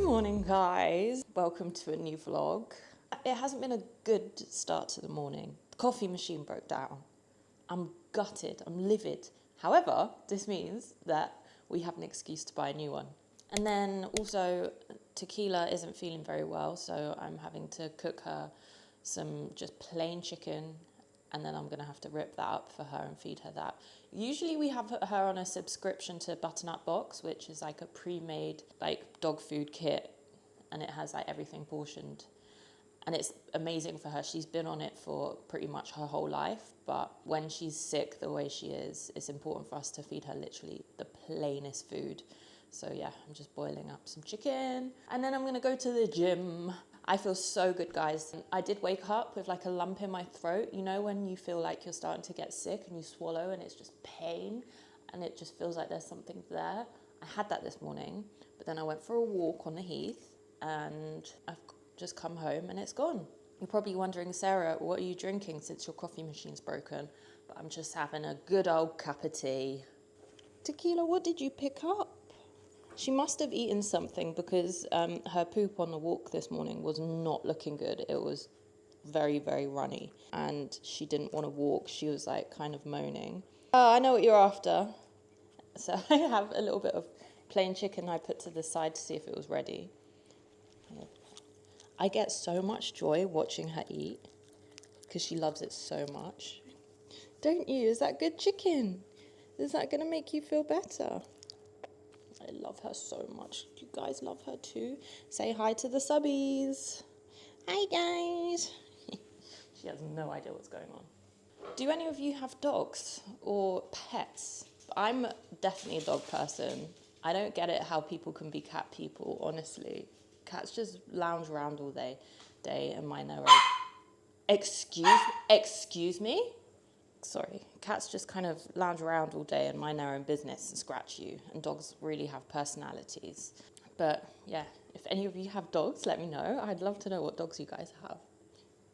morning, guys. Welcome to a new vlog. It hasn't been a good start to the morning. The coffee machine broke down. I'm gutted, I'm livid. However, this means that we have an excuse to buy a new one. And then also, Tequila isn't feeling very well, so I'm having to cook her some just plain chicken, and then I'm going to have to rip that up for her and feed her that. Usually we have her on a subscription to Butternut Box, which is like a pre-made like dog food kit, and it has like everything portioned. And it's amazing for her. She's been on it for pretty much her whole life, but when she's sick the way she is, it's important for us to feed her literally the plainest food. So yeah, I'm just boiling up some chicken, and then I'm gonna go to the gym. I feel so good, guys. I did wake up with like a lump in my throat. You know when you feel like you're starting to get sick and you swallow and it's just pain and it just feels like there's something there? I had that this morning, but then I went for a walk on the heath and I've just come home and it's gone. You're probably wondering, Sarah, what are you drinking since your coffee machine's broken? But I'm just having a good old cup of tea. Tequila, what did you pick up? She must have eaten something because her poop on the walk this morning was not looking good. It was very, very runny and she didn't want to walk. She was like kind of moaning. Oh, I know what you're after. So I have a little bit of plain chicken I put to the side to see if it was ready. I get so much joy watching her eat because she loves it so much. Don't you? Is that good chicken? Is that going to make you feel better? I love her so much. You guys love her too? Say hi to the subbies. Hi, guys. She has no idea what's going on. Do any of you have dogs or pets? I'm definitely a dog person. I don't get it how people can be cat people, honestly. Cats just lounge around all day and mind their own. Excuse me? Sorry, cats just kind of lounge around all day and mind their own business and scratch you, and dogs really have personalities. But yeah, if any of you have dogs, let me know. I'd love to know what dogs you guys have.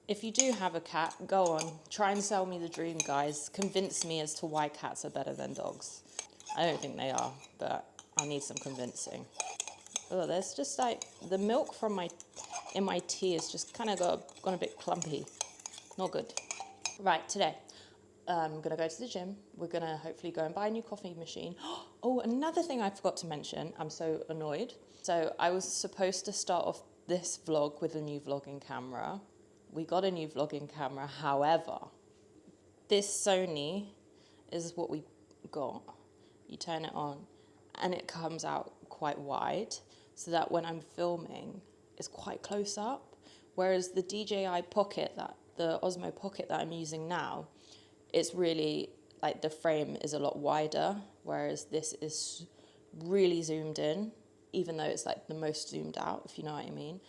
If you do have a cat, go on, try and sell me the dream, guys. Convince me as to why cats are better than dogs. I don't think they are, but I'll need some convincing. Oh, there's just like, the milk from in my tea is just kind of gone a bit clumpy. Not good. Right, today. I'm going to go to the gym. We're going to hopefully go and buy a new coffee machine. Oh, another thing I forgot to mention. I'm so annoyed. So I was supposed to start off this vlog with a new vlogging camera. We got a new vlogging camera. However, this Sony is what we got. You turn it on and it comes out quite wide so that when I'm filming, it's quite close up. Whereas the DJI Pocket, the Osmo Pocket that I'm using now, it's really, like the frame is a lot wider, whereas this is really zoomed in, even though it's like the most zoomed out, if you know what I mean.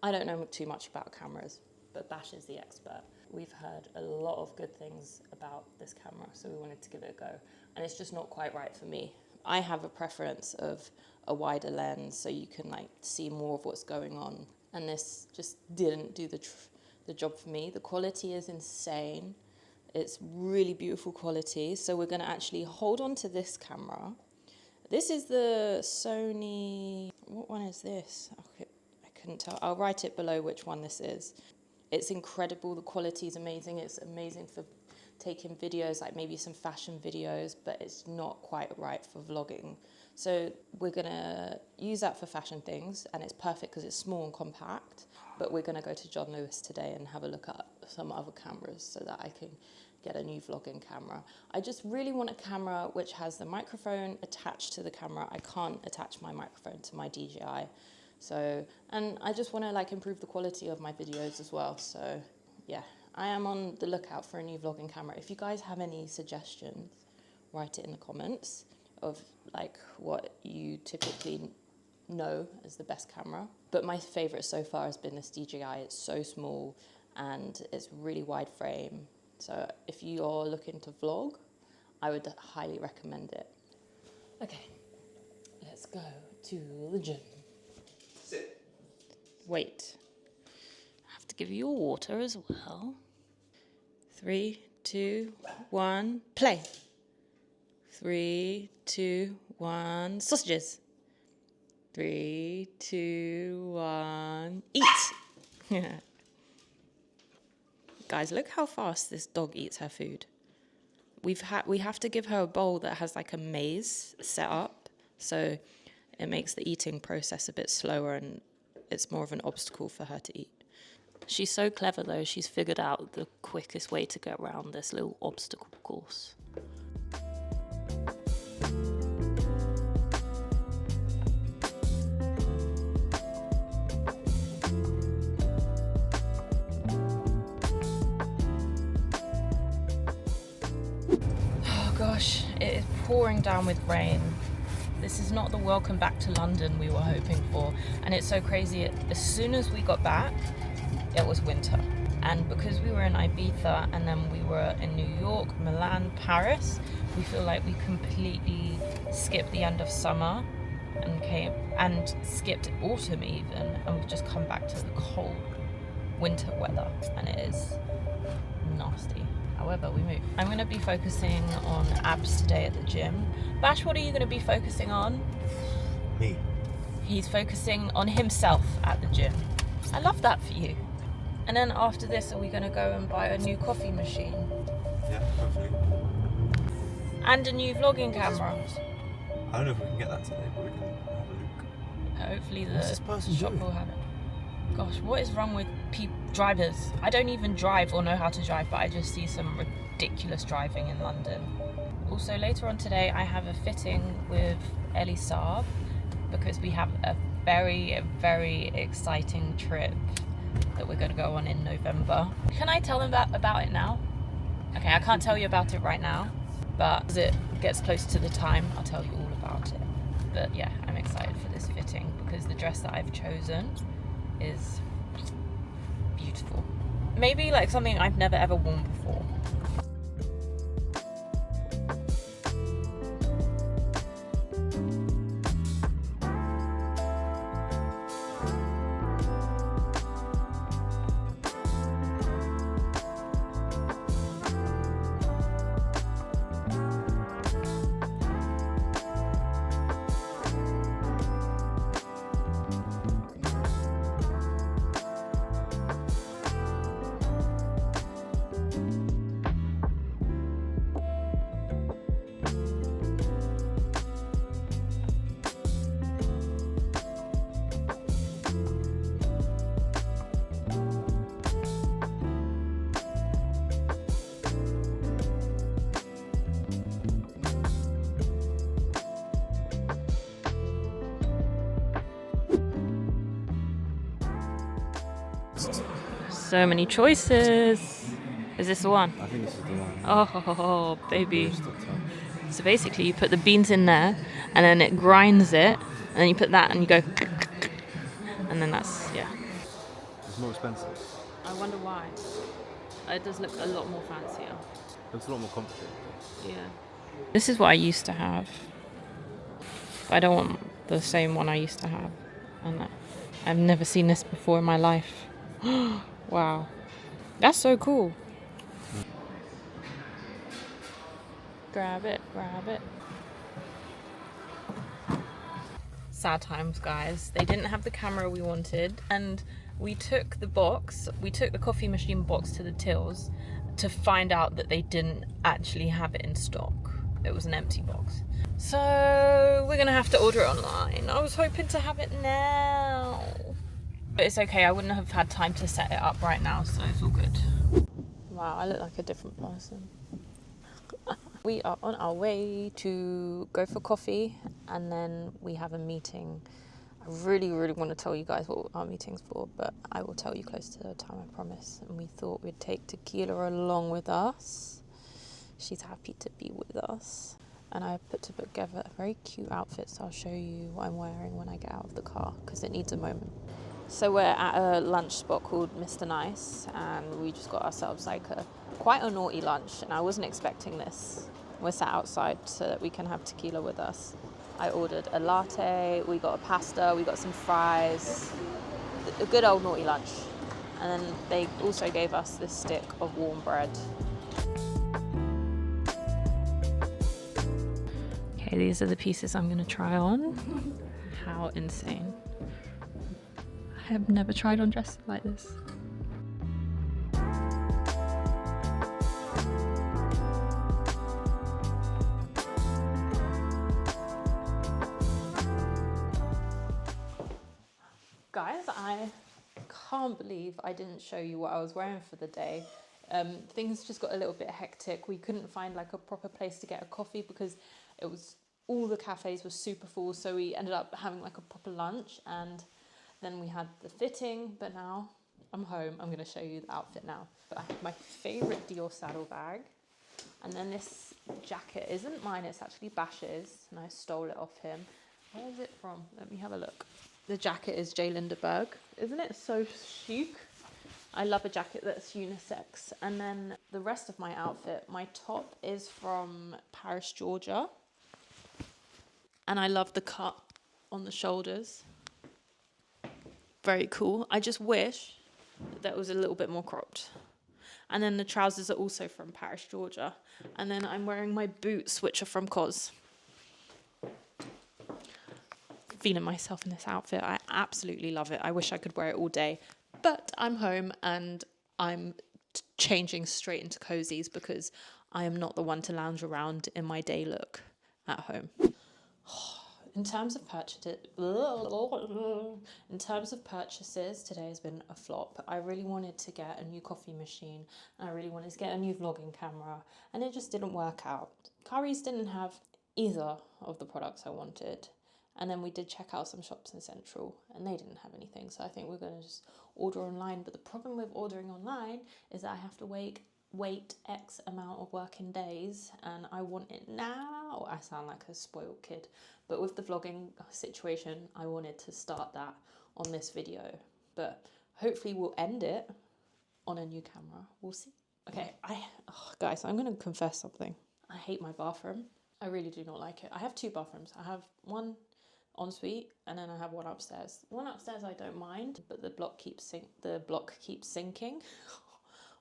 I don't know too much about cameras, but Bash is the expert. We've heard a lot of good things about this camera, so we wanted to give it a go. And it's just not quite right for me. I have a preference of a wider lens so you can like see more of what's going on. And this just didn't do the job for me. The quality is insane. It's really beautiful quality. So we're going to actually hold on to this camera. This is the Sony... What one is this? Okay, I couldn't tell. I'll write it below which one this is. It's incredible. The quality is amazing. It's amazing for taking videos, like maybe some fashion videos, but it's not quite right for vlogging. So we're going to use that for fashion things, and it's perfect because it's small and compact. But we're going to go to John Lewis today and have a look at some other cameras so that I can get a new vlogging camera. I just really want a camera which has the microphone attached to the camera. I can't attach my microphone to my DJI. So, and I just want to like improve the quality of my videos as well. So yeah, I am on the lookout for a new vlogging camera. If you guys have any suggestions, write it in the comments of like what you typically know as the best camera. But my favorite so far has been this DJI. It's so small and it's really wide frame. So if you're looking to vlog, I would highly recommend it. Okay, let's go to the gym. Sit. Wait, I have to give you your water as well. 3, 2, 1, play. 3, 2, 1, sausages. 3, 2, 1, eat! Guys, look how fast this dog eats her food. We have to give her a bowl that has like a maze set up, so it makes the eating process a bit slower and it's more of an obstacle for her to eat. She's so clever though, she's figured out the quickest way to get around this little obstacle course. Oh gosh, it is pouring down with rain. This is not the welcome back to London we were hoping for, and it's so crazy. As soon as we got back, it was winter. And because we were in Ibiza and then we were in New York, Milan, Paris, we feel like we completely skipped the end of summer and skipped autumn even, and we've just come back to the cold winter weather, and it is nasty. However, we move. I'm going to be focusing on abs today at the gym. Bash, what are you going to be focusing on? Me. He's focusing on himself at the gym. I love that for you. And then after this, are we going to go and buy a new coffee machine? Yeah, hopefully. And a new vlogging camera? I don't know if we can get that today, but we can have a look. Hopefully What's this the person shop doing? will have it. Gosh, what is wrong with drivers? I don't even drive or know how to drive, but I just see some ridiculous driving in London. Also, later on today, I have a fitting with Lysander because we have a very, very exciting trip that we're going to go on in November. Can I tell them about it now? Okay, I can't tell you about it right now, but as it gets closer to the time, I'll tell you all about it. But yeah, I'm excited for this fitting because the dress that I've chosen is beautiful. Maybe like something I've never ever worn before. So many choices. Is this the one? I think this is the one. Oh, baby. Just up top. So basically you put the beans in there and then it grinds it and then you put that and you go and then that's, yeah. It's more expensive. I wonder why. It does look a lot more fancier. Looks a lot more complicated. Yeah. This is what I used to have. I don't want the same one I used to have. And I've never seen this before in my life. Wow. That's so cool. Grab it, grab it. Sad times, guys. They didn't have the camera we wanted, and we took the coffee machine box to the tills to find out that they didn't actually have it in stock. It was an empty box. So we're gonna have to order it online. I was hoping to have it now. But it's okay, I wouldn't have had time to set it up right now, so it's all good. Wow, I look like a different person. We are on our way to go for coffee, and then we have a meeting. I really, really want to tell you guys what our meeting's for, but I will tell you close to the time, I promise. And we thought we'd take Tequila along with us. She's happy to be with us. And I put together a very cute outfit, so I'll show you what I'm wearing when I get out of the car, because it needs a moment. So we're at a lunch spot called Mr. Nice, and we just got ourselves like quite a naughty lunch, and I wasn't expecting this. We're sat outside so that we can have tequila with us. I ordered a latte, we got a pasta, we got some fries, a good old naughty lunch. And then they also gave us this stick of warm bread. Okay, these are the pieces I'm gonna try on. How insane. I have never tried on dresses like this. Guys, I can't believe I didn't show you what I was wearing for the day. Things just got a little bit hectic. We couldn't find like a proper place to get a coffee because it was all the cafes were super full, so we ended up having like a proper lunch, and then we had the fitting. But now I'm home. I'm going to show you the outfit now. But I have my favorite Dior saddlebag, and then this jacket isn't mine, it's actually Bash's, and I stole it off him. Where is it from? Let me have a look. The jacket is J. Lindeberg. Isn't it so chic? I love a jacket that's unisex. And then the rest of my outfit, my top is from Paris, Georgia. And I love the cut on the shoulders. Very cool. I just wish that was a little bit more cropped. And then the trousers are also from Paris, Georgia. And then I'm wearing my boots, which are from COS. Feeling myself in this outfit. I absolutely love it. I wish I could wear it all day. But I'm home and I'm changing straight into cozies because I am not the one to lounge around in my day look at home. In terms of purchases, today has been a flop. I really wanted to get a new coffee machine and I really wanted to get a new vlogging camera, and it just didn't work out. Currys didn't have either of the products I wanted. And then we did check out some shops in Central and they didn't have anything. So I think we're going to just order online. But the problem with ordering online is that I have to wait X amount of working days and I want it now. I sound like a spoiled kid. But with the vlogging situation, I wanted to start that on this video. But hopefully we'll end it on a new camera. We'll see. Okay, guys, I'm going to confess something. I hate my bathroom. I really do not like it. I have two bathrooms. I have one ensuite and then I have one upstairs. One upstairs I don't mind, but the block keeps sinking.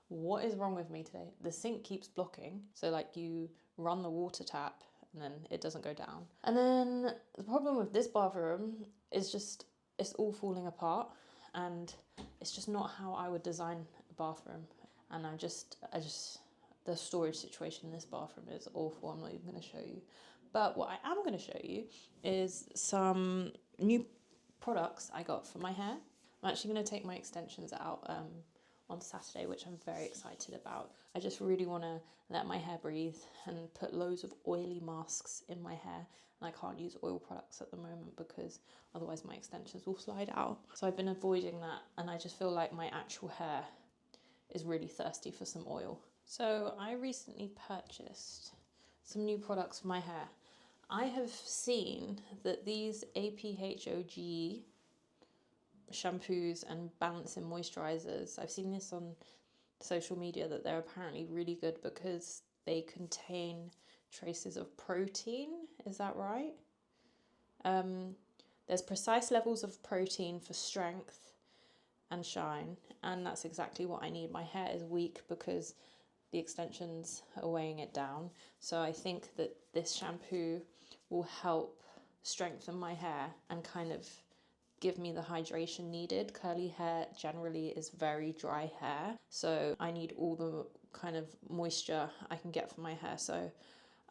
What is wrong with me today? The sink keeps blocking, so like you run the water tap and then it doesn't go down. And then the problem with this bathroom is just it's all falling apart and it's just not how I would design a bathroom. And I just the storage situation in this bathroom is awful. I'm not even going to show you. But what I am going to show you is some new products I got for my hair. I'm actually going to take my extensions out on Saturday, which I'm very excited about. I just really want to let my hair breathe and put loads of oily masks in my hair. And I can't use oil products at the moment because otherwise my extensions will slide out. So I've been avoiding that, and I just feel like my actual hair is really thirsty for some oil. So I recently purchased some new products for my hair. I have seen that these APHOG shampoos and balancing moisturizers, I've seen this on social media that they're apparently really good because they contain traces of protein. Is that right? There's precise levels of protein for strength and shine, and that's exactly what I need. My hair is weak because the extensions are weighing it down. So I think that this shampoo will help strengthen my hair and kind of give me the hydration needed. Curly hair generally is very dry hair, so I need all the kind of moisture I can get from my hair. So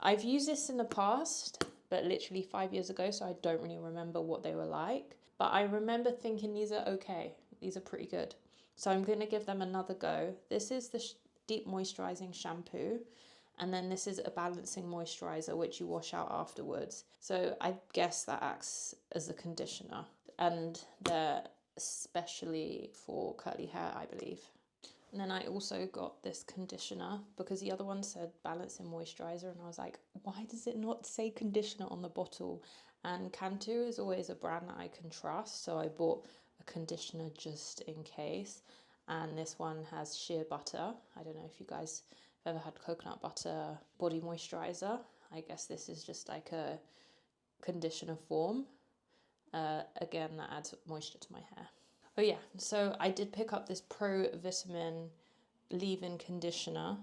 I've used this in the past, but literally 5 years ago, so I don't really remember what they were like. But I remember thinking these are okay, these are pretty good. So I'm going to give them another go. This is the deep moisturizing shampoo, and then this is a balancing moisturizer which you wash out afterwards. So I guess that acts as a conditioner, and they're especially for curly hair, I believe. And then I also got this conditioner because the other one said balancing moisturizer, and I was like, why does it not say conditioner on the bottle? And Cantu is always a brand that I can trust, so I bought a conditioner just in case. And this one has shea butter. I don't know if you guys have ever had coconut butter body moisturizer. I guess this is just like a conditioner form. Again, that adds moisture to my hair. Oh yeah, so I did pick up this Pro Vitamin leave-in conditioner,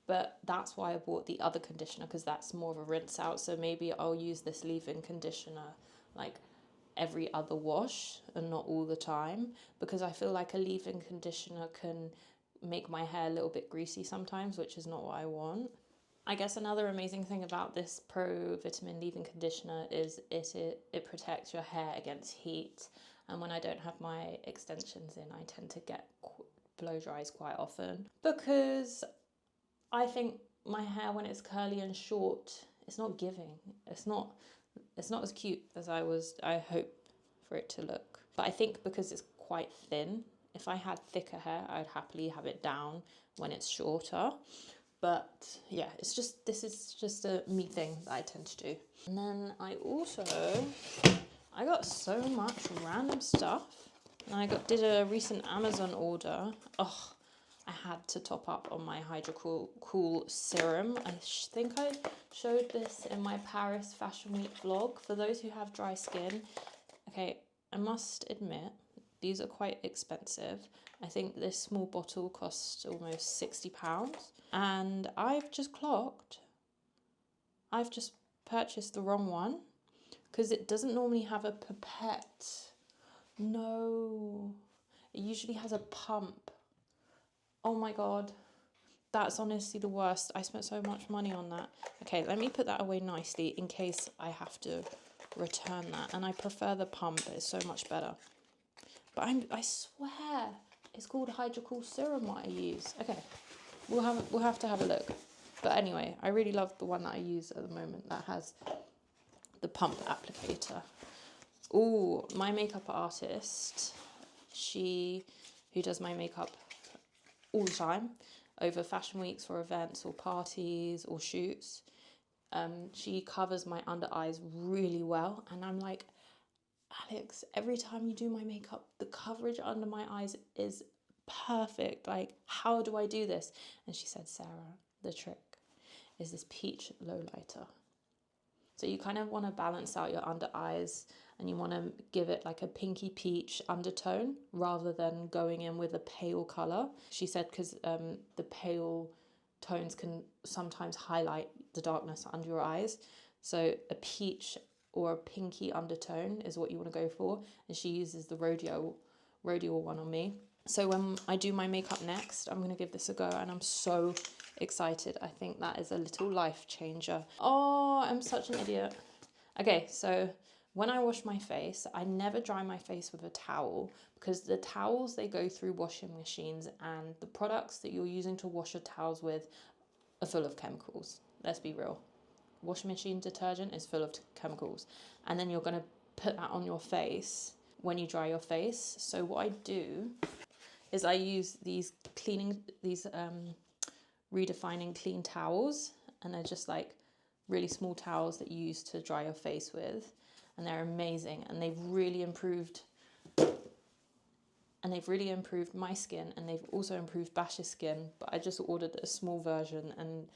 but that's why I bought the other conditioner, because that's more of a rinse out. So maybe I'll use this leave-in conditioner like every other wash and not all the time, because I feel like a leave-in conditioner can make my hair a little bit greasy sometimes, which is not what I want. I guess another amazing thing about this Pro Vitamin leave-in conditioner is it protects your hair against heat. And when I don't have my extensions in, I tend to get blow dries quite often, because I think my hair, when it's curly and short, it's not giving. It's not as cute as I hope for it to look. But I think because it's quite thin, if I had thicker hair, I'd happily have it down when it's shorter. But yeah, this is just a me thing that I tend to do. And then I got so much random stuff. And I did a recent Amazon order. Oh, I had to top up on my Hydro-Cool serum. I think I showed this in my Paris Fashion Week vlog. For those who have dry skin, okay, I must admit, these are quite expensive. I think this small bottle costs almost £60. And I've just purchased the wrong one, because it doesn't normally have a pipette. No, it usually has a pump. Oh my God, that's honestly the worst. I spent so much money on that. Okay, let me put that away nicely in case I have to return that. And I prefer the pump, it's so much better. But I swear it's called Hydro-Cool serum what I use. Okay, we'll have to have a look. But anyway, I really love the one that I use at the moment that has the pump applicator. Oh, my makeup artist, who does my makeup all the time over fashion weeks or events or parties or shoots, she covers my under eyes really well, and I'm like, Alex, every time you do my makeup, the coverage under my eyes is perfect. Like, how do I do this? And she said, Sarah, the trick is this peach lowlighter. So you kind of want to balance out your under eyes, and you want to give it like a pinky peach undertone rather than going in with a pale colour. She said because the pale tones can sometimes highlight the darkness under your eyes. So a peach or a pinky undertone is what you want to go for. And she uses the rhodial one on me. So when I do my makeup next, I'm going to give this a go, and I'm so excited. I think that is a little life changer. Oh, I'm such an idiot. Okay, so when I wash my face, I never dry my face with a towel, because the towels, they go through washing machines, and the products that you're using to wash your towels with are full of chemicals. Let's be real. Washing machine detergent is full of chemicals, and then you're going to put that on your face when you dry your face. So what I do is I use these redefining clean towels, and they're just like really small towels that you use to dry your face with, and they're amazing, and they've really improved my skin, and they've also improved Bash's skin. But I just ordered a small version, and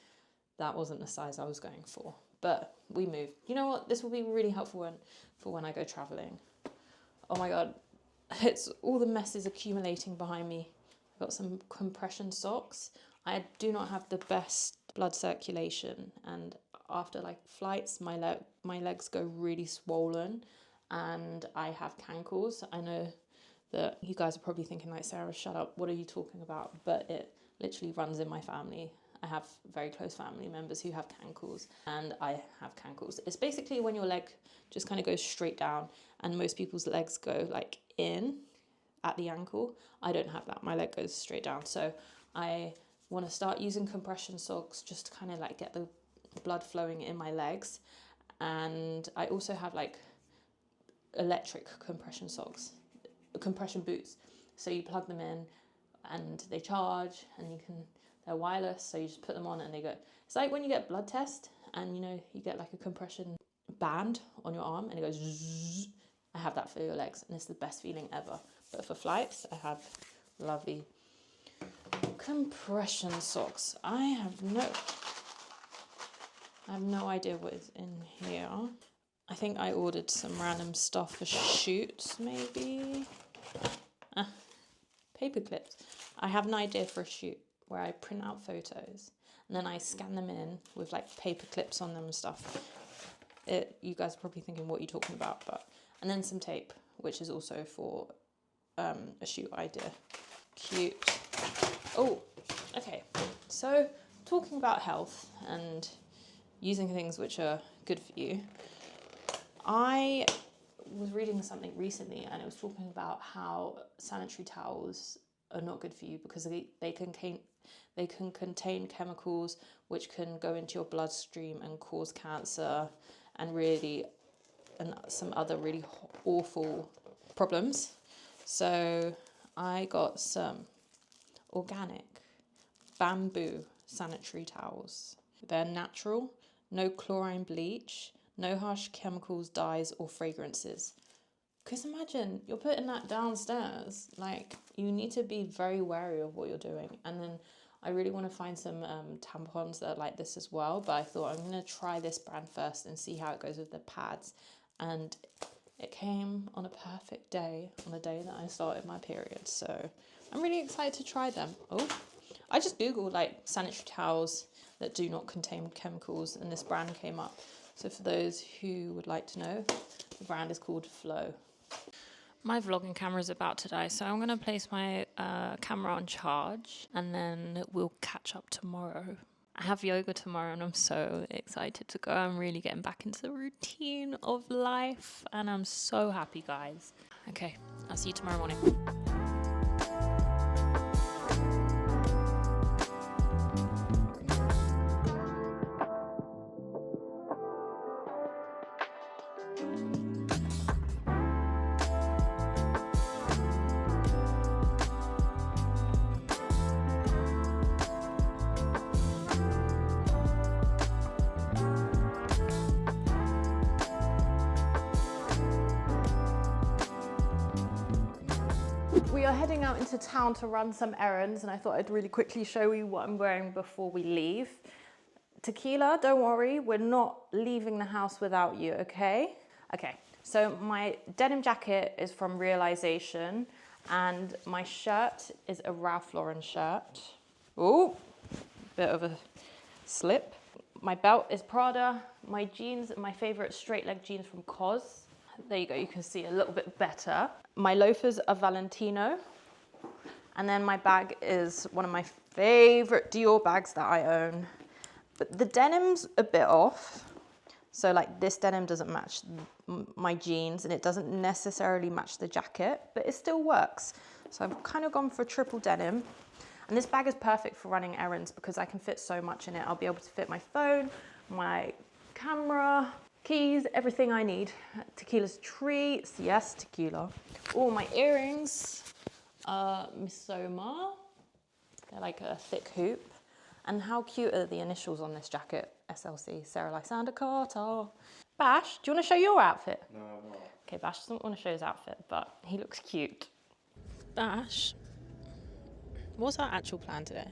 that wasn't the size I was going for. But we moved. You know what? This will be really helpful for when I go traveling. Oh my God, it's all the messes accumulating behind me. I've got some compression socks. I do not have the best blood circulation, and after like flights, my legs go really swollen, and I have cankles. I know that you guys are probably thinking like, Sarah, shut up, what are you talking about? But it literally runs in my family. I have very close family members who have cankles, and I have cankles. It's basically when your leg just kind of goes straight down, and most people's legs go like in at the ankle. I don't have that. My leg goes straight down. So I want to start using compression socks just to kind of like get the blood flowing in my legs. And I also have like electric compression socks, compression boots. So you plug them in and they charge, and they're wireless. So you just put them on and they go. It's like when you get a blood test and you get like a compression band on your arm and it goes zzz. I have that for your legs, and it's the best feeling ever. But for flights, I have lovely compression socks. I have no idea what is in here. I think I ordered some random stuff for shoots, maybe. Paper clips. I have an idea for a shoot where I print out photos and then I scan them in with like paper clips on them and stuff. You guys are probably thinking, what are you talking about? And then some tape, which is also for a shoot idea. Cute. Oh, okay. So talking about health and using things which are good for you, I was reading something recently and it was talking about how sanitary towels are not good for you because they can contain chemicals which can go into your bloodstream and cause cancer and some other really awful problems. So I got some organic bamboo sanitary towels. They're natural, no chlorine bleach, no harsh chemicals, dyes or fragrances. Because imagine you're putting that downstairs, like you need to be very wary of what you're doing. And then I really want to find some tampons that are like this as well, but I thought I'm going to try this brand first and see how it goes with the pads. And it came on a perfect day, on the day that I started my period. So I'm really excited to try them. Oh, I just Googled like sanitary towels that do not contain chemicals and this brand came up. So for those who would like to know, the brand is called Flow. My vlogging camera is about to die, so I'm going to place my camera on charge and then we'll catch up tomorrow. I have yoga tomorrow and I'm so excited to go. I'm really getting back into the routine of life and I'm so happy, guys. Okay, I'll see you tomorrow morning. We are heading out into town to run some errands and I thought I'd really quickly show you what I'm wearing before we leave. Tequila, don't worry, we're not leaving the house without you, okay? Okay, so my denim jacket is from Realization and my shirt is a Ralph Lauren shirt. Oh, bit of a slip. My belt is Prada. My jeans are my favorite straight leg jeans from COS. There you go, you can see a little bit better. My loafers are Valentino. And then my bag is one of my favorite Dior bags that I own. But the denim's a bit off. So like this denim doesn't match my jeans and it doesn't necessarily match the jacket, but it still works. So I've kind of gone for triple denim. And this bag is perfect for running errands because I can fit so much in it. I'll be able to fit my phone, my camera, keys, everything I need. Tequila's treats, yes, tequila. All my earrings are Misoma. They're like a thick hoop. And how cute are the initials on this jacket? SLC, Sarah Lysander Carter. Bash, do you want to show your outfit? No, I'm not. Okay, Bash doesn't want to show his outfit, but he looks cute. Bash, what's our actual plan today?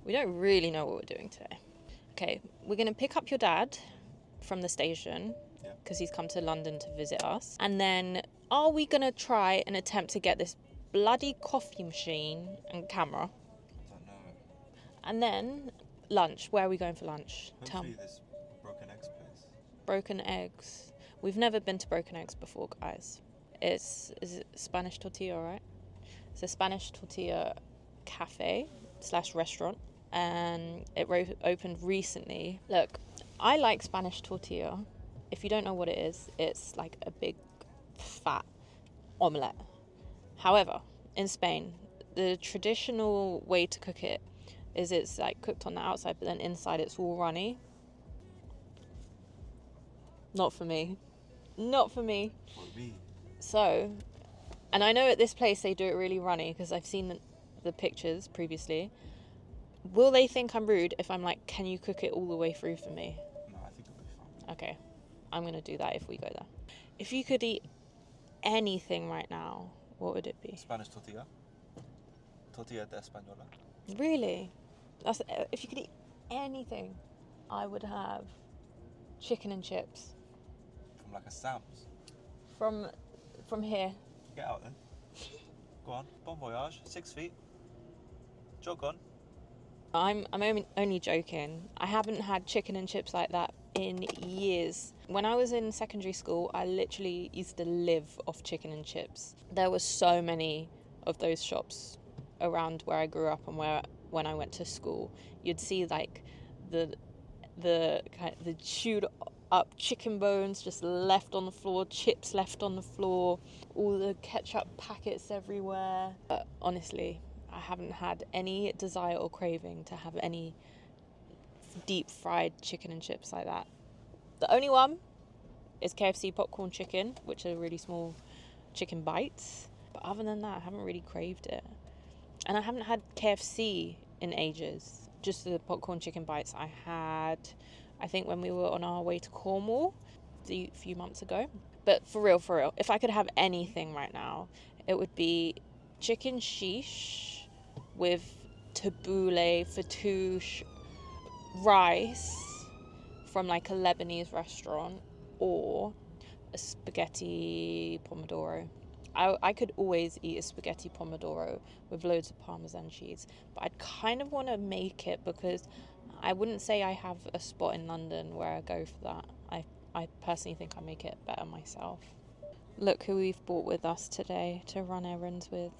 We don't really know what we're doing today. Okay, we're going to pick up your dad from the station because he's come to London to visit us. And then are we going to try and attempt to get this bloody coffee machine and camera? I don't know. And then lunch. Where are we going for lunch? Hopefully this Broken Eggs place. Broken Eggs. We've never been to Broken Eggs before, guys. Is it Spanish tortilla, right? It's a Spanish tortilla cafe / restaurant. And it opened recently. Look, I like Spanish tortilla. If you don't know what it is, it's like a big fat omelette. However, in Spain, the traditional way to cook it is it's like cooked on the outside, but then inside it's all runny. Not for me. Not for me. For me. So, and I know at this place they do it really runny because I've seen the pictures previously. Will they think I'm rude if I'm like, can you cook it all the way through for me? No, I think it'll be fine. Okay, I'm going to do that if we go there. If you could eat anything right now, what would it be? Spanish tortilla. Tortilla de española. Really? That's if you could eat anything, I would have chicken and chips. From like a Sam's. From here. Get out then. Go on. Bon voyage. 6 feet. Jog on. I'm only joking. I haven't had chicken and chips like that in years. When I was in secondary school, I literally used to live off chicken and chips. There were so many of those shops around where I grew up and when I went to school. You'd see like the chewed up chicken bones just left on the floor, chips left on the floor, all the ketchup packets everywhere. But honestly, I haven't had any desire or craving to have any deep fried chicken and chips like that. The only one is KFC popcorn chicken, which are really small chicken bites. But other than that, I haven't really craved it. And I haven't had KFC in ages. Just the popcorn chicken bites I had, I think, when we were on our way to Cornwall a few months ago. But for real, if I could have anything right now, it would be chicken sheesh with tabbouleh, fattoush, rice from like a Lebanese restaurant, or a spaghetti pomodoro. I could always eat a spaghetti pomodoro with loads of Parmesan cheese, but I'd kind of want to make it because I wouldn't say I have a spot in London where I go for that. I personally think I make it better myself. Look who we've brought with us today to run errands with.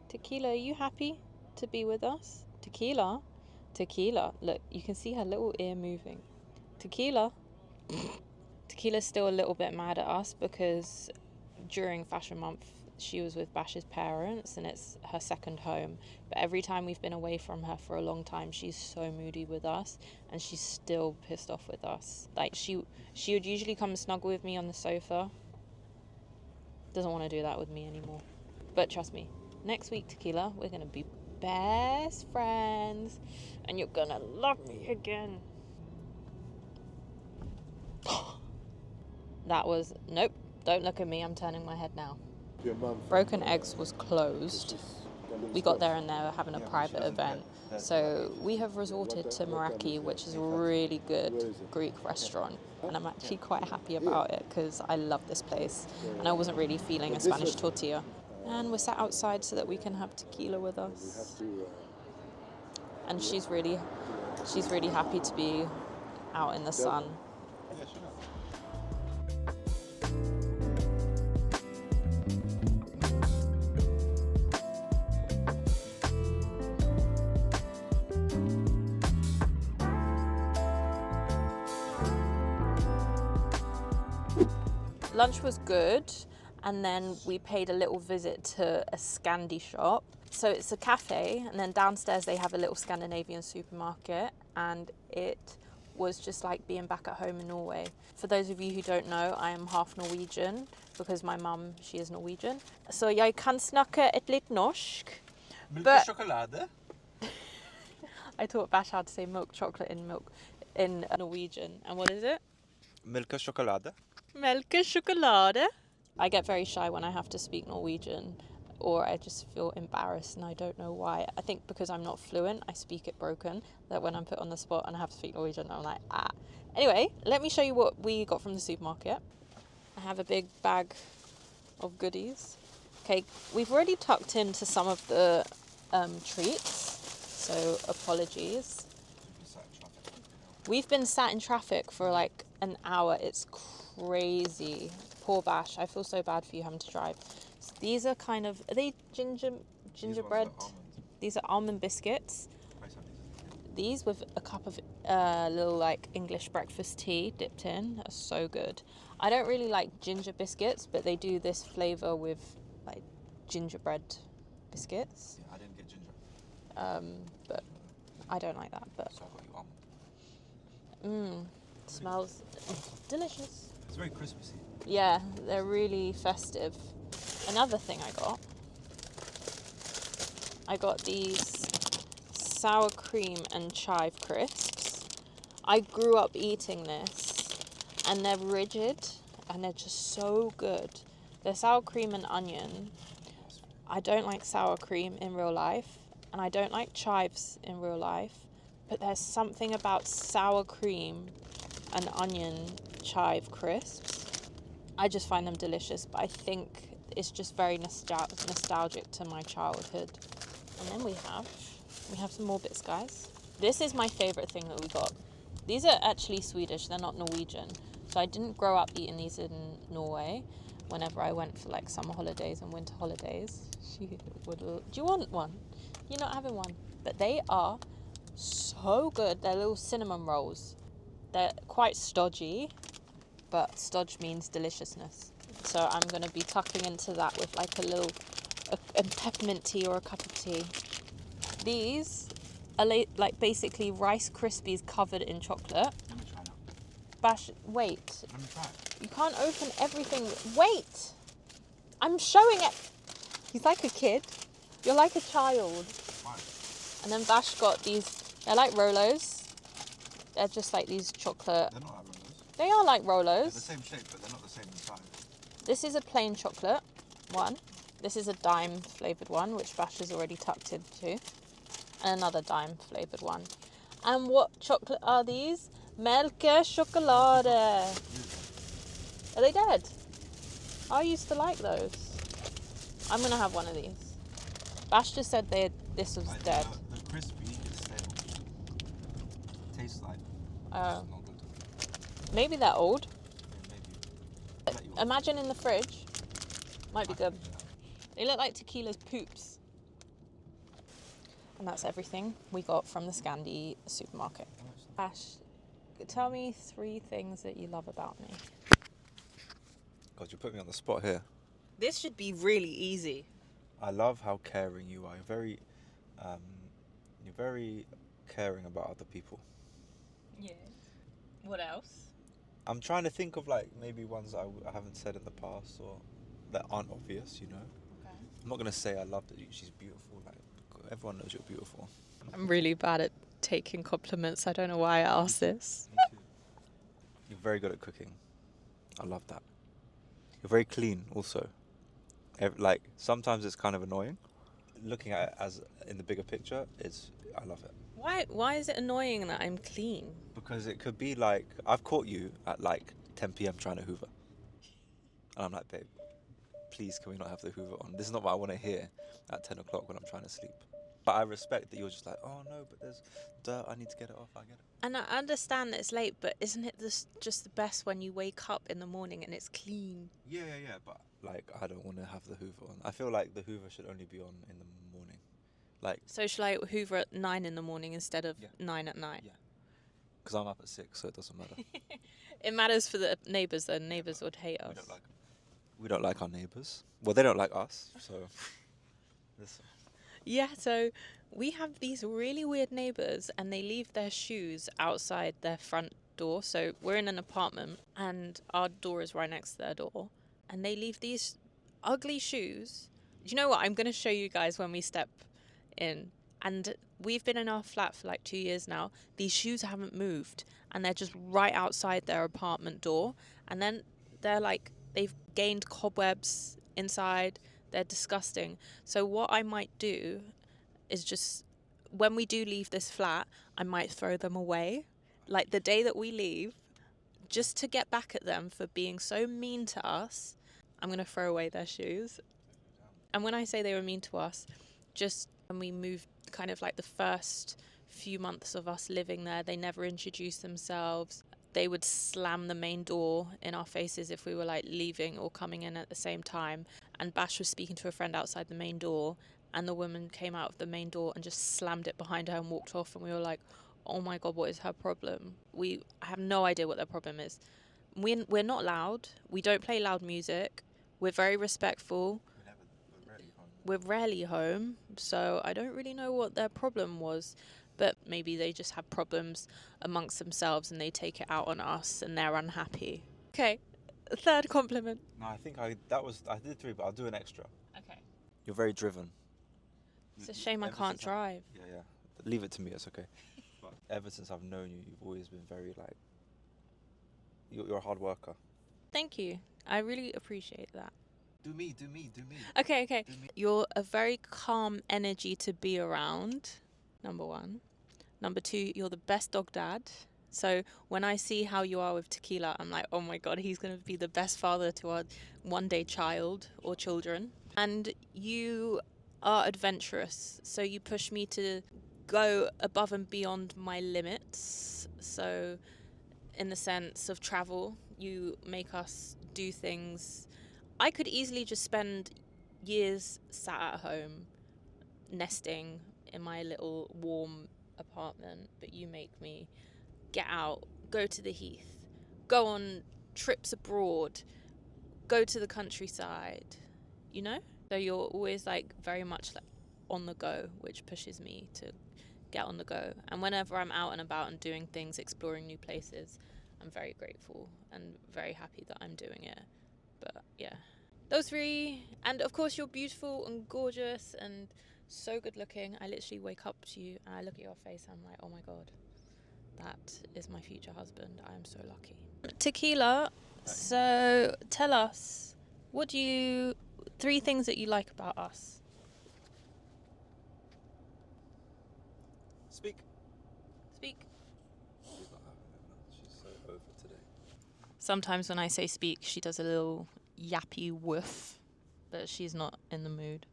Tequila, are you happy to be with us? Tequila, look, you can see her little ear moving. Tequila. Tequila's still a little bit mad at us because during Fashion Month she was with Bash's parents and it's her second home, but every time we've been away from her for a long time, she's so moody with us and she's still pissed off with us. Like she would usually come and snuggle with me on the sofa. Doesn't want to do that with me anymore. But trust me, next week, Tequila, we're gonna be best friends and you're gonna love me again. That was, nope, don't look at me, I'm turning my head now. Broken Eggs was closed. We got there and they were having a private event. So we have resorted to Meraki, which is a really good Greek restaurant. And I'm actually quite happy about it because I love this place. And I wasn't really feeling a Spanish tortilla. And we're sat outside so that we can have Tequila with us. And she's really happy to be out in the sun. Lunch was good, and then we paid a little visit to a Scandi shop. So it's a cafe, and then downstairs they have a little Scandinavian supermarket, and it was just like being back at home in Norway. For those of you who don't know, I am half Norwegian because my mum, she is Norwegian. So jeg kan snakke et litt norsk. Milk og sjokolade. I taught Bash how to say milk chocolate in Norwegian. And what is it? Milk og sjokolade. Melke sjokolade. I get very shy when I have to speak Norwegian, or I just feel embarrassed and I don't know why. I think because I'm not fluent, I speak it broken, that when I'm put on the spot and I have to speak Norwegian, I'm like, ah. Anyway, let me show you what we got from the supermarket. I have a big bag of goodies. Okay, we've already tucked into some of the treats, so apologies. We've been sat in traffic for like an hour. It's crazy. Poor Bash. I feel so bad for you having to drive. So these are kind of, are they gingerbread? These are almond biscuits. These with a cup of little like English breakfast tea dipped in. Are so good. I don't really like ginger biscuits, but they do this flavour with like gingerbread biscuits. Yeah, I didn't get ginger. But I don't like that. But So I got you almond. Smells delicious. It's very Christmassy. Yeah, they're really festive. Another thing I got these sour cream and chive crisps. I grew up eating this and they're rigid and they're just so good. They're sour cream and onion. I don't like sour cream in real life and I don't like chives in real life, but there's something about sour cream and onion chive crisps. I just find them delicious, but I think it's just very nostalgic to my childhood. And then we have some more bits, guys. This is my favorite thing that we got. These are actually Swedish, they're not Norwegian. So I didn't grow up eating these in Norway. Whenever I went for like summer holidays and winter holidays, she would, do you want one? You're not having one. But they are so good. They're little cinnamon rolls. They're quite stodgy, but stodge means deliciousness. So I'm going to be tucking into that with like a peppermint tea or a cup of tea. These are like basically Rice Krispies covered in chocolate. Let me try now. Bash, wait. Let me try. You can't open everything. Wait! I'm showing it. He's like a kid. You're like a child. Why? And then Bash got these. They're like Rolos. They're just like these chocolate. They're not like Rolos. They are like They're Rolos. the same shape, but they're not the same in size. This is a plain chocolate one. This is a dime flavoured one, which Bash has already tucked into. And another dime flavoured one. And what chocolate are these? Melke chocolade. Are they dead? I used to like those. I'm going to have one of these. Bash just said this was dead. The crispy is stale. Tastes like. Oh. It's not good. Maybe they're old. Yeah, maybe. Imagine in the fridge. Might be good. They look like Tequila's poops. And that's everything we got from the Scandi supermarket. Ash, tell me 3 things that you love about me. God, you put me on the spot here. This should be really easy. I love how caring you are. You're very caring about other people. Yeah. What else? I'm trying to think of like maybe ones that I haven't said in the past or that aren't obvious, you know. Okay. I'm not gonna say I love that she's beautiful. Like everyone knows you're beautiful. I'm really bad at taking compliments. I don't know why I asked this. Me too. You're very good at cooking. I love that. You're very clean also. Like sometimes it's kind of annoying. Looking at it as in the bigger picture, I love it. Why is it annoying that I'm clean? Because it could be like I've caught you at like 10 p.m. trying to hoover. And I'm like, babe, please can we not have the hoover on? This is not what I want to hear at 10 o'clock when I'm trying to sleep. But I respect that you're just like, oh no, but there's dirt, I need to get it off, I get it. And I understand that it's late, but isn't it just the best when you wake up in the morning and it's clean? Yeah, but like I don't want to have the hoover on. I feel like the hoover should only be on in the morning. Like. So shall I hoover at 9 in the morning instead of Yeah. 9 at night? Yeah. Because I'm up at 6, so it doesn't matter. It matters for the neighbours, though. Neighbours would hate us. We don't like our neighbours. Well, they don't like us, so. Listen. Yeah, so we have these really weird neighbours and they leave their shoes outside their front door. So we're in an apartment and our door is right next to their door. And they leave these ugly shoes. Do you know what? I'm going to show you guys when we step in. And we've been in our flat for like 2 years now. These shoes haven't moved and they're just right outside their apartment door. And then they're like, they've gained cobwebs inside. They're disgusting. So what I might do is just, when we do leave this flat, I might throw them away. Like the day that we leave, just to get back at them for being so mean to us, I'm going to throw away their shoes. And when I say they were mean to us, just when we moved, kind of like the first few months of us living there, they never introduced themselves. They would slam the main door in our faces if we were like leaving or coming in at the same time. And Bash was speaking to a friend outside the main door and the woman came out of the main door and just slammed it behind her and walked off. And we were like, oh my God, what is her problem? I have no idea what their problem is. We're not loud. We don't play loud music. We're very respectful. We're rarely home. So I don't really know what their problem was. But maybe they just have problems amongst themselves and they take it out on us and they're unhappy. Okay, 3rd compliment. No, I think I did 3, but I'll do an extra. Okay. You're very driven. It's a shame I can't drive. Yeah. Leave it to me, it's okay. But ever since I've known you, you've always been very like, you're a hard worker. Thank you. I really appreciate that. Do me. Okay. Do me. You're a very calm energy to be around, number 1. Number 2, you're the best dog dad. So when I see how you are with Tequila, I'm like, oh my God, he's going to be the best father to our one day child or children. And you are adventurous. So you push me to go above and beyond my limits. So in the sense of travel, you make us do things. I could easily just spend years sat at home nesting in my little warm apartment, but you make me get out, go to the heath, go on trips abroad, go to the countryside, you know? So you're always like very much like on the go, which pushes me to get on the go. And whenever I'm out and about and doing things, exploring new places, I'm very grateful and very happy that I'm doing it. But yeah, those three. And of course, you're beautiful and gorgeous and so good looking. I literally wake up to you and I look at your face and I'm like, oh my God, that is my future husband. I am so lucky. Tequila, so tell us, three things that you like about us? Speak. Speak. She's not having it, man. She's so over today. Sometimes when I say speak, she does a little yappy woof, but she's not in the mood.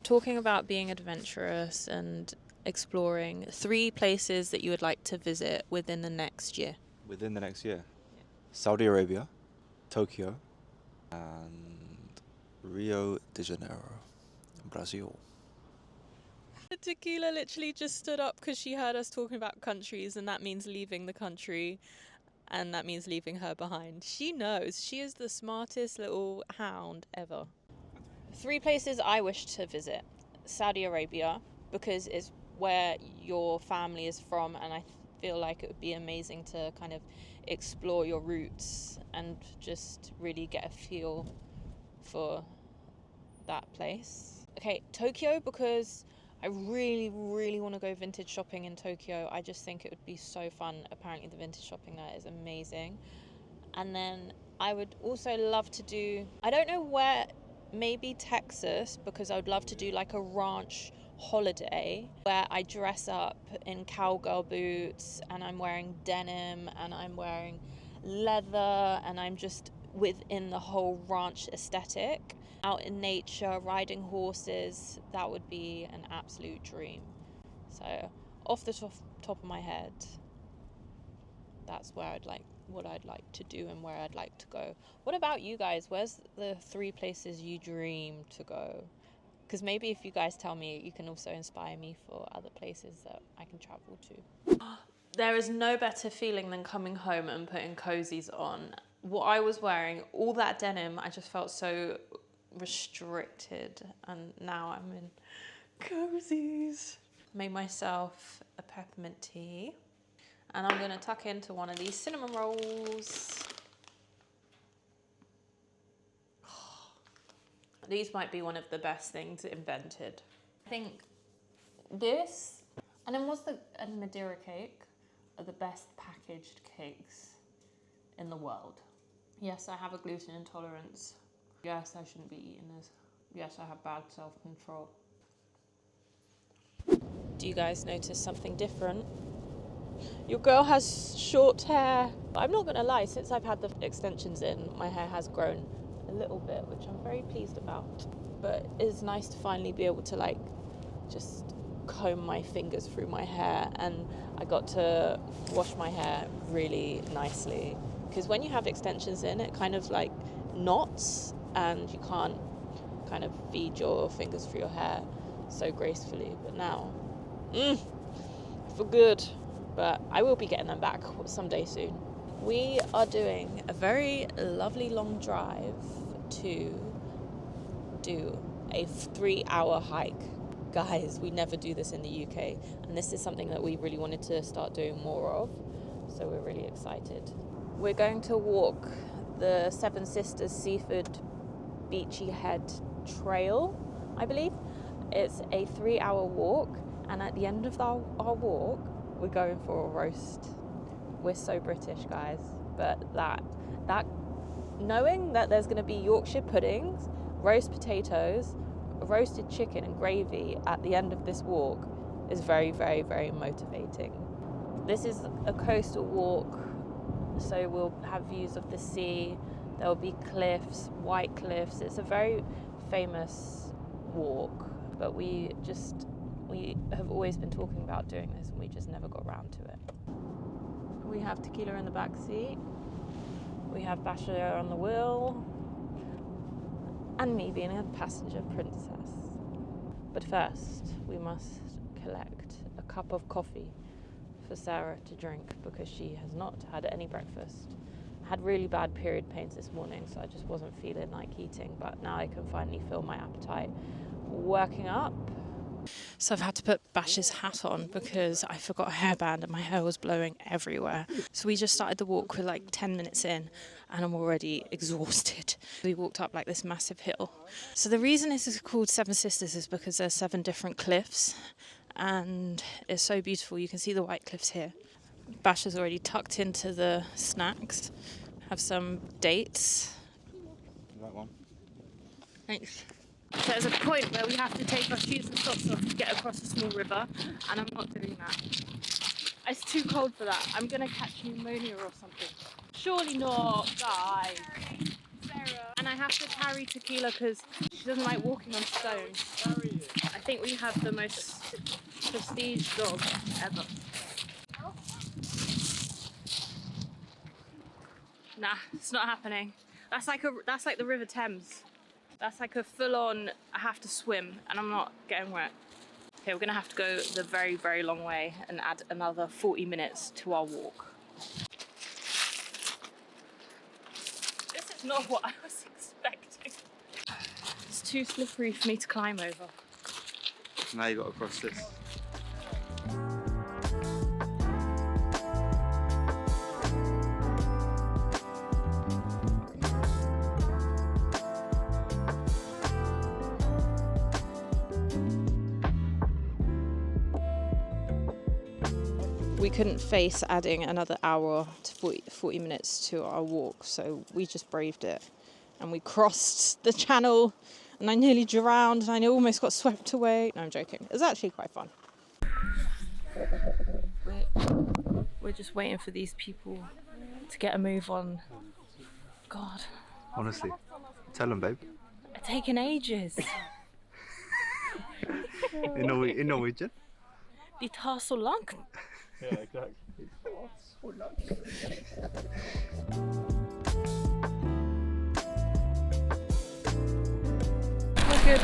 Talking about being adventurous and exploring, 3 places that you would like to visit within the next year. Within the next year? Yeah. Saudi Arabia, Tokyo, and Rio de Janeiro, Brazil. Tequila literally just stood up because she heard us talking about countries, and that means leaving the country, and that means leaving her behind. She knows. She is the smartest little hound ever. 3 places I wish to visit. Saudi Arabia, because it's where your family is from, and I feel like it would be amazing to kind of explore your roots and just really get a feel for that place. Okay, Tokyo, because I really, really want to go vintage shopping in Tokyo. I just think it would be so fun. Apparently the vintage shopping there is amazing. And then I would also love to do, I don't know where, maybe Texas, because I would love to do like a ranch holiday where I dress up in cowgirl boots and I'm wearing denim and I'm wearing leather and I'm just within the whole ranch aesthetic, out in nature, riding horses. That would be an absolute dream. So off the top of my head, that's what I'd like to do and where I'd like to go. What about you guys? Where's the 3 places you dream to go? Because maybe if you guys tell me, you can also inspire me for other places that I can travel to. There is no better feeling than coming home and putting cozies on. What I was wearing, all that denim, I just felt so restricted, and now I'm in cozies. Made myself a peppermint tea, and I'm going to tuck into one of these cinnamon rolls. These might be one of the best things invented. I think this, and then and Madeira cake are the best packaged cakes in the world. Yes, I have a gluten intolerance. Yes, I shouldn't be eating this. Yes, I have bad self-control. Do you guys notice something different? Your girl has short hair. I'm not gonna lie, since I've had the extensions in, my hair has grown a little bit, which I'm very pleased about. But it's nice to finally be able to like just comb my fingers through my hair, and I got to wash my hair really nicely. Because when you have extensions in, it kind of like knots and you can't kind of feed your fingers through your hair so gracefully. But now, for good. But I will be getting them back someday soon. We are doing a very lovely long drive to do a 3-hour hike. Guys, we never do this in the UK, and this is something that we really wanted to start doing more of, so we're really excited. We're going to walk the Seven Sisters Seaford Beachy Head Trail, I believe. It's a 3-hour walk, and at the end of our walk, we're going for a roast. We're so British, guys, but that knowing that there's going to be Yorkshire puddings, roast potatoes, roasted chicken and gravy at the end of this walk is very, very, very motivating. This is a coastal walk, so we'll have views of the sea. There will be cliffs, white cliffs. It's a very famous walk, but we have always been talking about doing this and we just never got around to it. We have Tequila in the back seat. We have Basher on the wheel. And me being a passenger princess. But first, we must collect a cup of coffee for Sarah to drink because she has not had any breakfast. I had really bad period pains this morning, so I just wasn't feeling like eating, but now I can finally feel my appetite working up. So I've had to put Bash's hat on because I forgot a hairband and my hair was blowing everywhere. So we just started the walk, we're like 10 minutes in and I'm already exhausted. We walked up like this massive hill. So the reason this is called Seven Sisters is because there's 7 different cliffs and it's so beautiful. You can see the white cliffs here. Bash has already tucked into the snacks. Have some dates. That one. Thanks. There's a point where we have to take our shoes and socks off to get across a small river, and I'm not doing that. It's too cold for that. I'm gonna catch pneumonia or something. Surely not, guys. Sarah. And I have to carry Tequila because she doesn't like walking on stones. I think we have the most prestige dog ever. Nah, it's not happening. That's like the River Thames. That's like a full-on, I have to swim and I'm not getting wet. Okay, we're gonna have to go the very, very long way and add another 40 minutes to our walk. This is not what I was expecting. It's too slippery for me to climb over. Now you gotta cross this. We couldn't face adding another hour to 40 minutes to our walk, so we just braved it. And we crossed the channel, and I nearly drowned, and I almost got swept away. No, I'm joking. It was actually quite fun. We're just waiting for these people to get a move on. God. Honestly, tell them, babe. It's taken ages. In Norwegian? Det tar så långt. Yeah, exactly. We're good.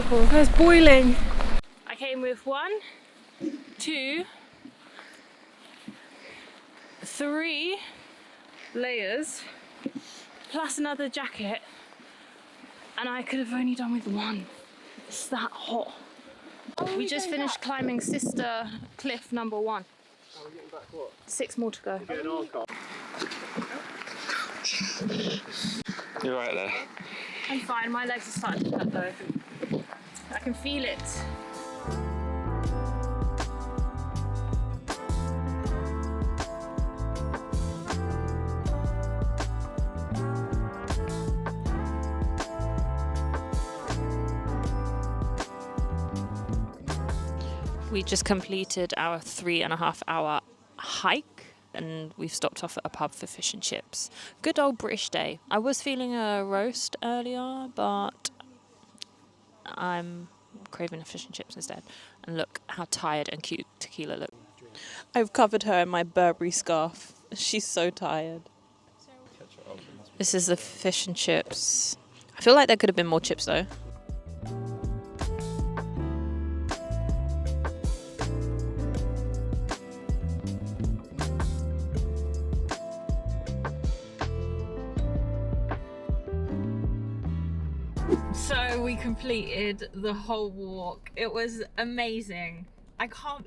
Cool. It's boiling. I came with 1, 2, 3 layers plus another jacket, and I could have only done with 1. It's that hot. We just finished climbing Sister Cliff number 1. We're getting back what? 6 more to go. Getting our car. You're right there. I'm fine, my legs are starting to hurt though. I can feel it. We just completed our 3.5 hour hike and we've stopped off at a pub for fish and chips. Good old British day. I was feeling a roast earlier, but I'm craving a fish and chips instead. And look how tired and cute Tequila looks. I've covered her in my Burberry scarf. She's so tired. This is the fish and chips. I feel like there could have been more chips though. So we completed the whole walk. It was amazing.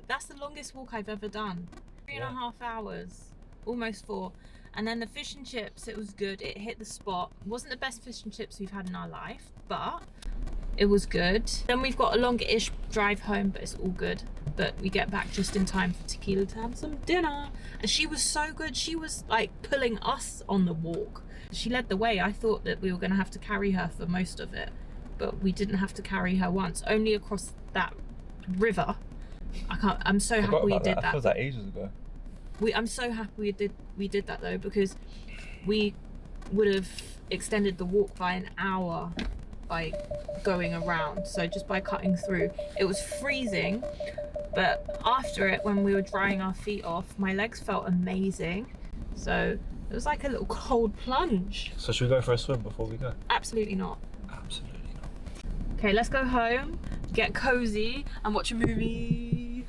That's the longest walk I've ever done. 3.5 hours, almost 4. And then the fish and chips, it was good. It hit the spot. It wasn't the best fish and chips we've had in our life, but it was good. Then we've got a longer-ish drive home, but it's all good. But we get back just in time for Tequila to have some dinner. And she was so good. She was like pulling us on the walk. She led the way. I thought that we were going to have to carry her for most of it, but we didn't have to carry her once, only across that river. I'm so happy we did that. That was like ages ago. I'm so happy we did that though, because we would have extended the walk by an hour by going around, so just by cutting through. It was freezing, but after it, when we were drying our feet off, my legs felt amazing. So it was like a little cold plunge. So should we go for a swim before we go? Absolutely not. Absolutely not. Okay, let's go home, get cozy, and watch a movie.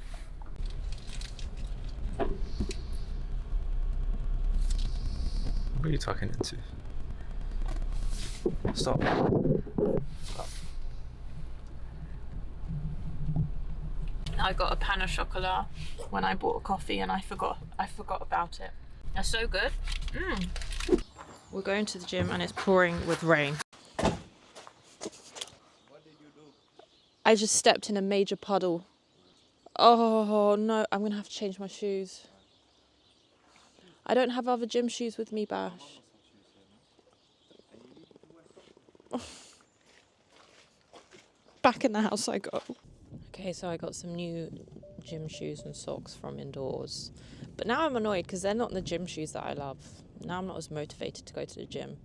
What are you tucking into? Stop. I got a pan au chocolat when I bought a coffee, and I forgot about it. They're so good. We're going to the gym and it's pouring with rain. What did you do? I just stepped in a major puddle. Oh no, I'm gonna have to change my shoes. I don't have other gym shoes with me, Bash. Back in the house I go. Okay, so I got some new gym shoes and socks from indoors. But now I'm annoyed because they're not the gym shoes that I love. Now I'm not as motivated to go to the gym.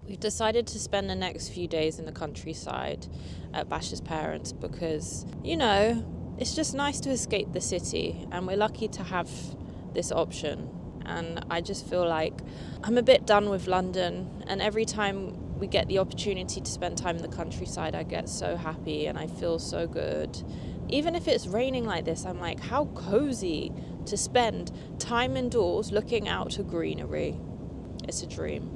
We've decided to spend the next few days in the countryside at Bash's parents because, you know, it's just nice to escape the city, and we're lucky to have this option. And I just feel like I'm a bit done with London, and every time we get the opportunity to spend time in the countryside, I get so happy and I feel so good. Even if it's raining like this, I'm like, how cozy to spend time indoors looking out to greenery. It's a dream.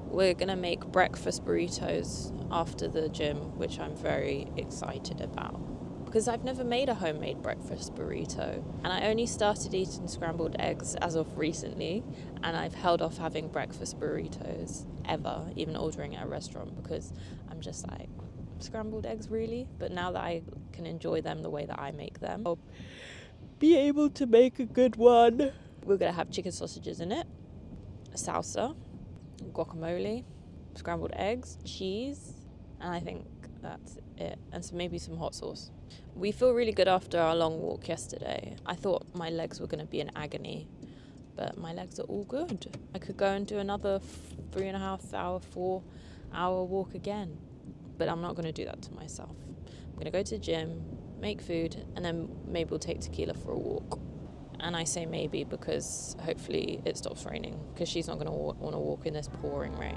We're gonna make breakfast burritos after the gym, which I'm very excited about, because I've never made a homemade breakfast burrito, and I only started eating scrambled eggs as of recently, and I've held off having breakfast burritos ever, even ordering at a restaurant, because I'm just like, scrambled eggs really? But now that I can enjoy them the way that I make them, I'll be able to make a good one. We're gonna have chicken sausages in it, salsa, guacamole, scrambled eggs, cheese, and I think that's it, and maybe some hot sauce. We feel really good after our long walk yesterday. I thought my legs were going to be in agony, but my legs are all good. I could go and do another 3.5 hour, 4 hour walk again, but I'm not going to do that to myself. I'm going to go to the gym, make food, and then maybe we'll take Tequila for a walk. And I say maybe because hopefully it stops raining, because she's not going to want to walk in this pouring rain.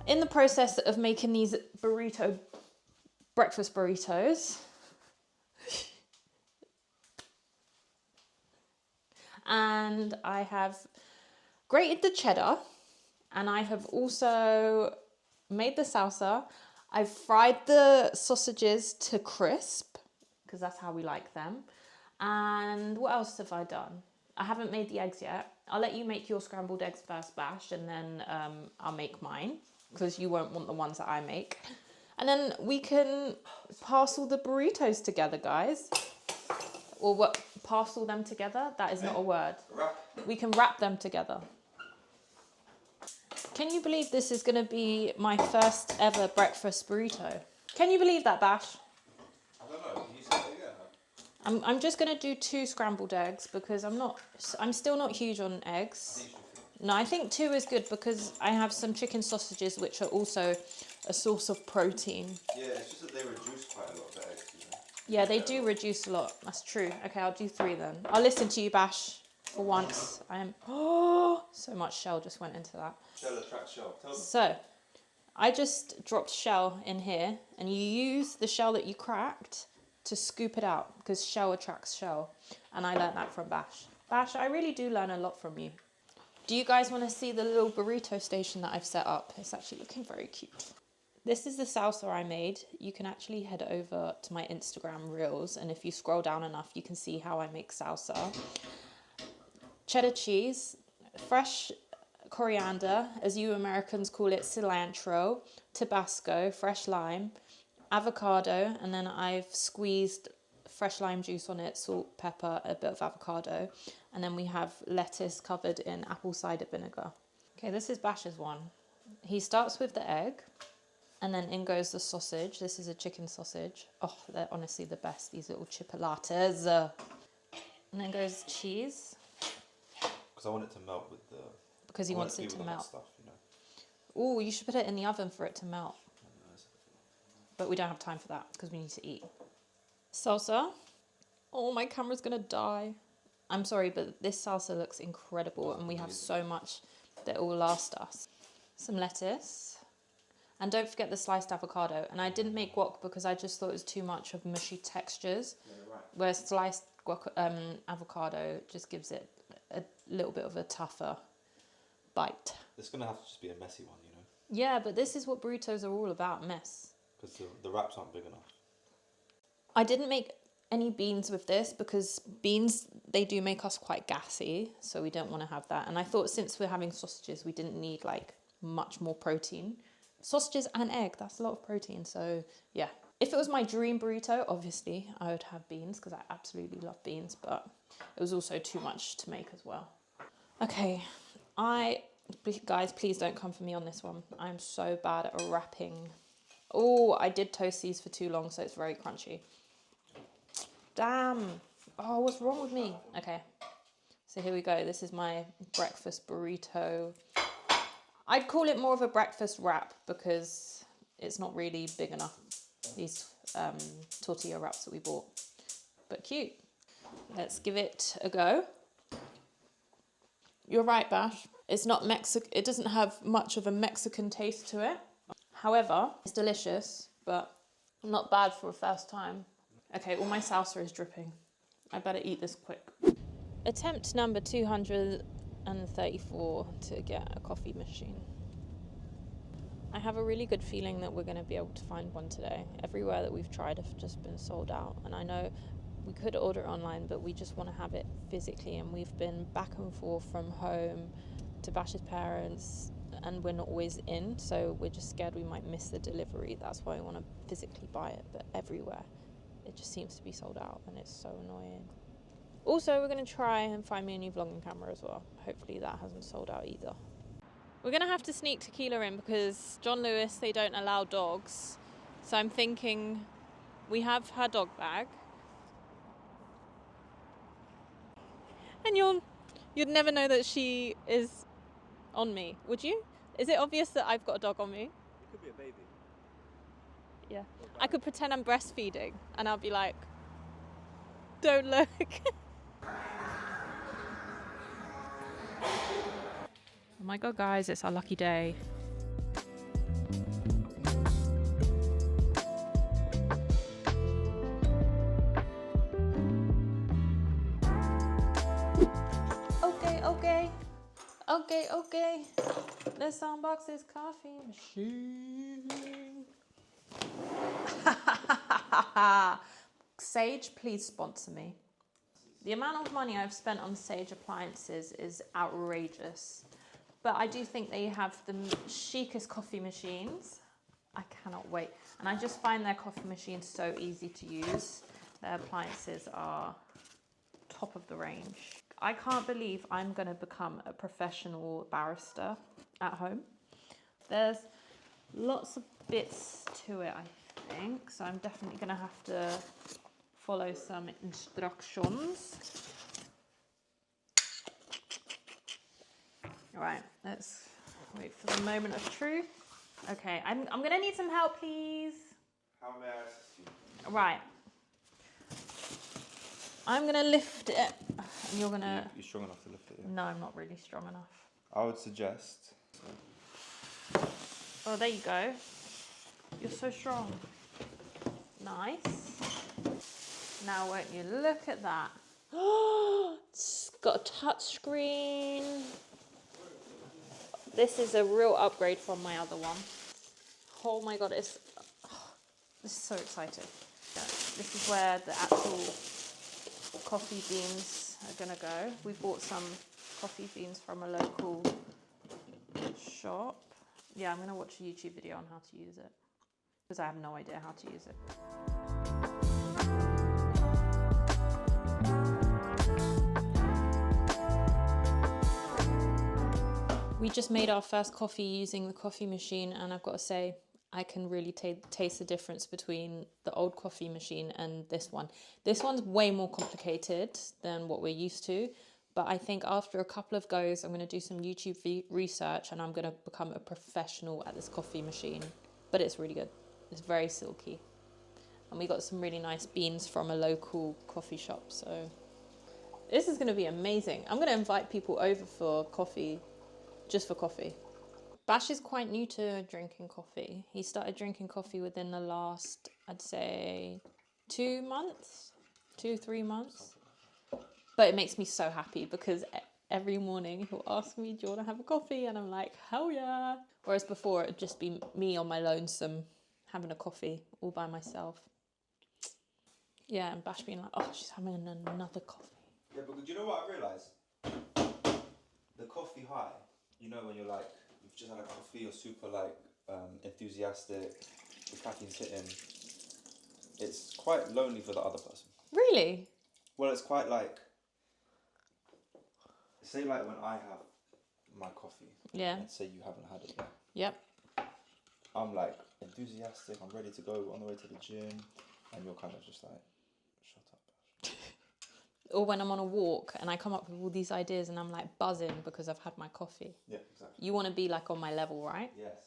In the process of making these breakfast burritos, and I have grated the cheddar, and I have also made the salsa. I've fried the sausages to crisp, because that's how we like them. And what else have I done? I haven't made the eggs yet. I'll let you make your scrambled eggs first, Bash, and then I'll make mine, because you won't want the ones that I make. And then we can parcel the burritos together, guys. Or what? Parcel them together? That is not a word. Wrap. We can wrap them together. Can you believe this is going to be my first ever breakfast burrito? Can you believe that, Bash? I don't know. You said it again. I'm just going to do 2 scrambled eggs because I'm still not huge on eggs. No, I think 2 is good because I have some chicken sausages, which are also a source of protein. Yeah, it's just that they reduce quite a lot of the eggs, you know? Yeah, they do reduce a lot. That's true. Okay, I'll do 3 then. I'll listen to you, Bash, for once. Oh, so much shell just went into that. Shell attracts shell. Tell them. So, I just dropped shell in here, and you use the shell that you cracked to scoop it out, because shell attracts shell. And I learned that from Bash. Bash, I really do learn a lot from you. Do you guys want to see the little burrito station that I've set up? It's actually looking very cute. This is the salsa I made. You can actually head over to my Instagram reels, and if you scroll down enough, you can see how I make salsa. Cheddar cheese, fresh coriander, as you Americans call it, cilantro, Tabasco, fresh lime, avocado, and then I've squeezed fresh lime juice on it, salt, pepper, a bit of avocado, And then we have lettuce covered in apple cider vinegar. Okay, this is Bash's one. He starts with the egg, and then in goes the sausage. This is a chicken sausage. Oh, they're honestly the best, these little chipolatas. And then goes cheese. Because I want it to melt with the... Because he wants it to melt. Stuff, you know. Oh, you should put it in the oven for it to melt. But we don't have time for that because we need to eat. Salsa. Oh, my camera's gonna die. I'm sorry, but this salsa looks incredible and we have so much that it will last us. Some lettuce. And don't forget the sliced avocado. And I didn't make guac because I just thought it was too much of mushy textures. Yeah, right. Whereas sliced avocado just gives it a little bit of a tougher bite. It's going to have to just be a messy one, you know? Yeah, but this is what burritos are all about, mess. Because the wraps aren't big enough. I didn't make any beans with this because beans, they do make us quite gassy, so we don't want to have that. And I thought since we're having sausages, we didn't need like much more protein. Sausages and egg, that's a lot of protein, so yeah. If it was my dream burrito, obviously I would have beans because I absolutely love beans, but it was also too much to make as well. Okay, guys, please don't come for me on this one. I'm so bad at wrapping. Oh, I did toast these for too long, so it's very crunchy. Damn. Oh, what's wrong with me? Okay, so here we go. This is my breakfast burrito. I'd call it more of a breakfast wrap because it's not really big enough, these tortilla wraps that we bought. But cute. Let's give it a go. You're right, Bash. It's not Mexican. It doesn't have much of a Mexican taste to it. However, it's delicious, but not bad for a first time. Okay, all my salsa is dripping. I better eat this quick. Attempt number 234 to get a coffee machine. I have a really good feeling that we're going to be able to find one today. Everywhere that we've tried have just been sold out, and I know we could order online, but we just want to have it physically, and we've been back and forth from home to Bash's parents, and we're not always in, so we're just scared we might miss the delivery. That's why I want to physically buy it, but everywhere it just seems to be sold out, and it's so annoying. Also, we're going to try and find me a new vlogging camera as well. Hopefully that hasn't sold out either. We're going to have to sneak Tequila in because John Lewis, they don't allow dogs. So I'm thinking we have her dog bag. And you'd never know that she is on me, would you? Is it obvious that I've got a dog on me? It could be a baby. Yeah. I could pretend I'm breastfeeding and I'll be like, don't look. Oh my god, guys, it's our lucky day. Okay. Let's unbox this coffee machine. Sage, please sponsor me. The amount of money I've spent on Sage appliances is outrageous. But I do think they have the chicest coffee machines. I cannot wait. And I just find their coffee machines so easy to use. Their appliances are top of the range. I can't believe I'm going to become a professional barista at home. There's lots of bits to it, I think. So I'm definitely going to have to follow some instructions. All right, let's wait for the moment of truth. Okay, I'm going to need some help, please. How may I assist you? Right. I'm going to lift it, and you're going to... You're strong enough to lift it, yeah? No, I'm not really strong enough. I would suggest... Oh, there you go. You're so strong. Nice. Now, won't you look at that? It's got a touch screen. This is a real upgrade from my other one. Oh my god, this is so exciting. Yeah, this is where the actual coffee beans are gonna go. We bought some coffee beans from a local shop. Yeah, I'm gonna watch a YouTube video on how to use it because I have no idea how to use it. We just made our first coffee using the coffee machine, and I've got to say, I can really taste the difference between the old coffee machine and this one. This one's way more complicated than what we're used to, but I think after a couple of goes, I'm going to do some YouTube research and I'm going to become a professional at this coffee machine. But it's really good. It's very silky. And we got some really nice beans from a local coffee shop, so this is going to be amazing. I'm going to invite people over for coffee, just for coffee. Bash is quite new to drinking coffee. He started drinking coffee within the last, I'd say, 2 months, 3 months. But it makes me so happy because every morning he'll ask me, do you want to have a coffee? And I'm like, hell yeah. Whereas before it'd just be me on my lonesome having a coffee all by myself. Yeah, and Bash being like, oh, she's having another coffee. Yeah, but do you know what I realised? The coffee high, you know, when you're like, you've just had a coffee, you're super like enthusiastic, the caffeine's hitting. It's quite lonely for the other person. Really? Well, it's quite like, say like when I have my coffee, yeah, and say you haven't had it yet. Yep. I'm like enthusiastic, I'm ready to go on the way to the gym, and you're kind of just like, shut up. Or when I'm on a walk and I come up with all these ideas and I'm like buzzing because I've had my coffee. Yeah, exactly. You want to be like on my level, right? Yes.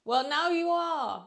Well, now you are.